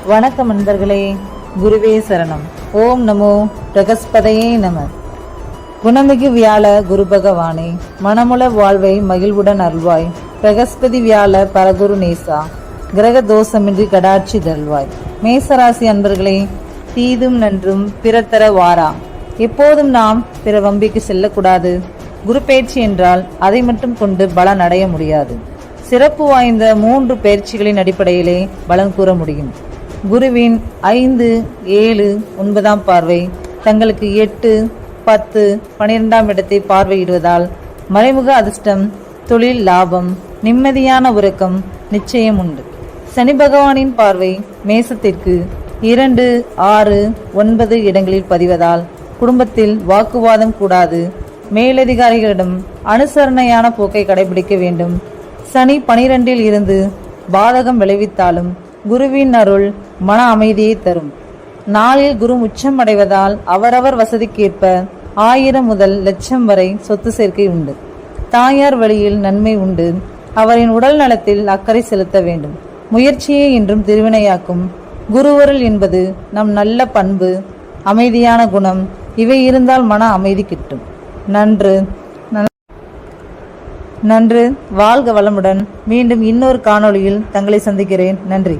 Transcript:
வணக்கம் நண்பர்களே, குருவே சரணம். ஓம் நமோ பிரகஸ்பதையே நம. குணமிகு வியாழ குரு பகவானே, மனமுள வாழ்வை மகிழ்வுடன் அருள்வாய். பிரகஸ்பதி வியாழ பரகுரு நேசா, கிரக தோஷமின்றி கடாட்சி தருள்வாய். மேசராசி அன்பர்களே, தீதும் நன்றும் பிறத்தர வாரா. எப்போதும் நாம் பிற வம்பிக்கு செல்லக்கூடாது. குரு பயிற்சி என்றால் அதை மட்டும் கொண்டு பலன் அடைய முடியாது. சிறப்பு வாய்ந்த 3 பயிற்சிகளின் அடிப்படையிலே பலன் கூற முடியும். குருவின் 5, 7, 9 பார்வை தங்களுக்கு 8, 10, 12 இடத்தை பார்வையிடுவதால் மறைமுக அதிர்ஷ்டம், தொழில் லாபம், நிம்மதியான உறக்கம் நிச்சயம் உண்டு. சனி பகவானின் பார்வை மேசத்திற்கு 2, 6, 9 இடங்களில் பதிவதால் குடும்பத்தில் வாக்குவாதம் கூடாது. மேலதிகாரிகளிடம் அனுசரணையான போக்கை கடைபிடிக்க வேண்டும். சனி 12 இருந்து பாதகம் விளைவித்தாலும் குருவின் அருள் மன அமைதியை தரும். நாளில் குரு உச்சம் அடைவதால் அவரவர் வசதிக்கேற்ப 1000 முதல் லட்சம் வரை சொத்து சேர்க்கை உண்டு. தாயார் வழியில் நன்மை உண்டு. அவரின் உடல் நலத்தில் அக்கறை செலுத்த வேண்டும். முயற்சியை என்றும் திருவினையாக்கும். குருவருள் என்பது நம் நல்ல பண்பு, அமைதியான குணம், இவை இருந்தால் மன அமைதி கிட்டும். நன்று. வாழ்க வளமுடன். மீண்டும் இன்னொரு காணொளியில் தங்களை சந்திக்கிறேன். நன்றி.